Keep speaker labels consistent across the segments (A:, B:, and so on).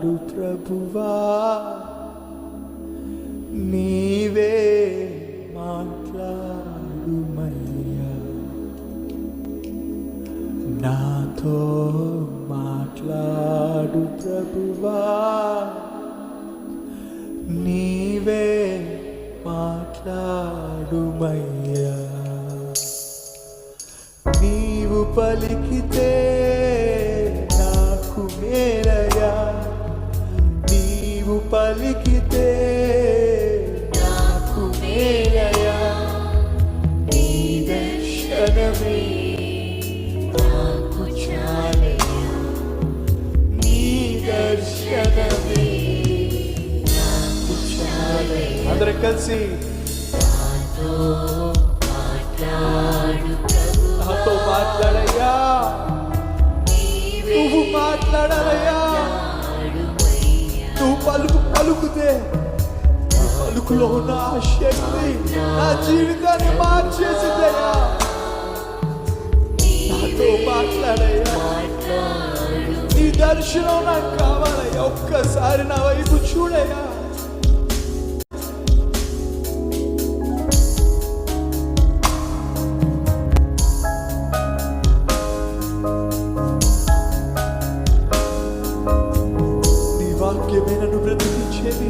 A: మాట్లాడు ప్రభువా, నీవే మాట్లాడుమయ్యా, నాతో మాట్లాడు ప్రభువా, నీవే మాట్లాడుమయ్యా. నీవు పలికితే నాకు మేలయ్యా, నీవు పలికితే నాకు మేలయ్యా, నీ దర్శనమే నాకు చాలయ్యా, నీ దర్శనమే నాకు చాలయ్యా. అందరం కలిసి నాతో మాట్లాడయ్యా, నువ్వు మాట్లాడాలయ్యా. నువ్వు పలుకుతే పలుకులో ఉన్న ఆ శక్తి నా జీవితాన్ని మార్చేసిందయ్యా. నాతో మాట్లాడయ్యా, నీ దర్శనం నాకు కావాలయ్యా. ఒక్కసారి నా వైపు చూడయ్యా. నన్ను బ్రతికించేది,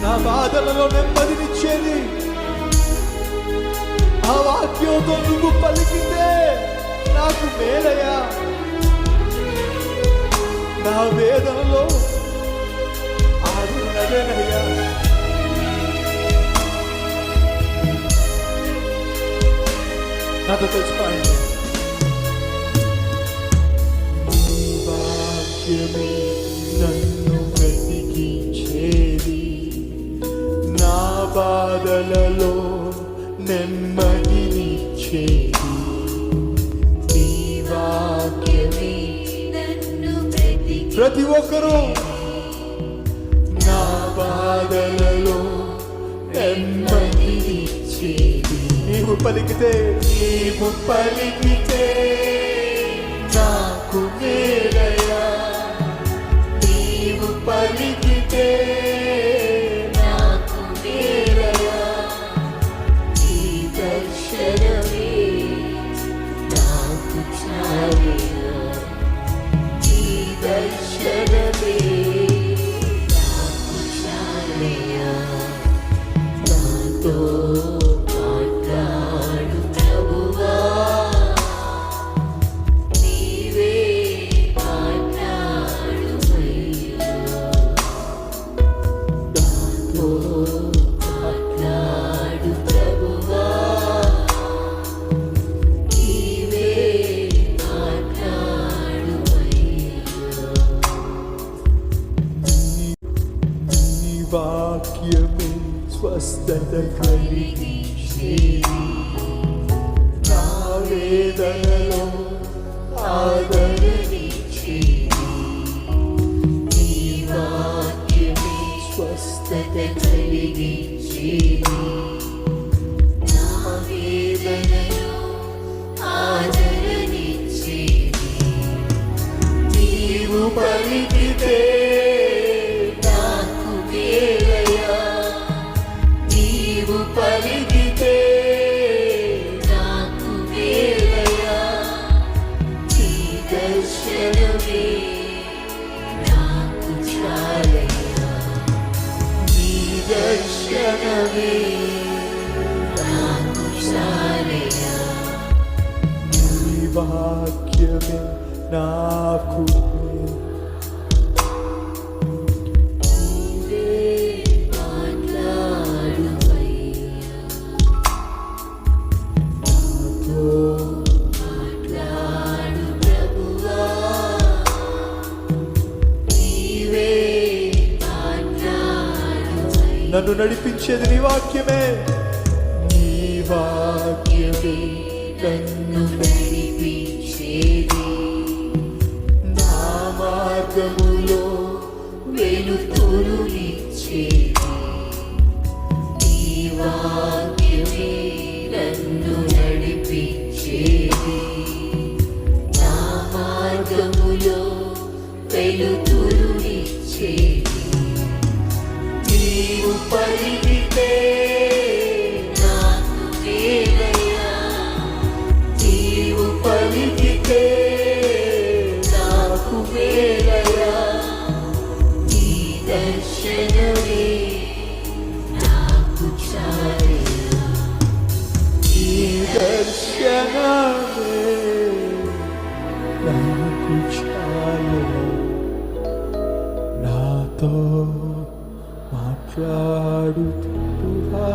A: నా బాధలలో నెమ్మదినిచ్చేది. ఆ వాక్యంతో నువ్వు పలికితే నాకు మేలయ్యా. నా వేదనలో ఆదునదేనయ్యా. నాతో తెలుసుకోండి. నీ వాక్యమే నన్ను బ్రతికించేది, నా బాధలలో నెమ్మదినిచ్చేది. నీ వాక్యమే నన్ను బ్రతికించేది. ప్రతి ఒక్కరూ నా బాధలలో నెమ్మదినిచ్చేది. నీవు పలికితే నాకు మేలయ్యా, నీవు పలికితే నాకు మేలయ్యా, నీ దర్శనమే నాకు చాలయ్యా, నీ దర్శనమే నాకు చాలయ్యా. నాతో మాట్లాడు ప్రభువా, నీవే మాట్లాడుమయ్యా, నాతో మాట్లాడు ప్రభువా, నీవే మాట్లాడుమయ్యా. నీ వాక్యమే స్వస్థత కలిగించేది, నా వేదనలో ఆదరణిచ్చేది. నీ వాక్యమే స్వస్థత కలిగించేది, నా వేదనలో ఆదరణిచ్చేది. నీవు పలికితే నాకు మేలయ్యా, నీవు పలికితే నాకు మేలయ్యా, నీ దర్శనమే నాకు చాలయ్యా, నీ దర్శనమే నాకు చాలయ్యా. నీ వాక్యమే నాకు నన్ను నడిపించేది నీ వాక్యమే, నీ వాక్యమే నన్ను నడిపించేది. నా మార్గములో వెలుతురునిచ్చేది. నీ వాక్యమే నన్ను నడిపించేది. నా మార్గములో వెలుతురునిచ్చేది. చేయి నీవు పలికితే నాకు మేలయ్యా నీవు పలికితే నాకు మేలయ్యా నీ దర్శనమే నాకు చాలయ్యా నీ దర్శనమే నాకు చాలు నాతో మాట్లాడుతున్నా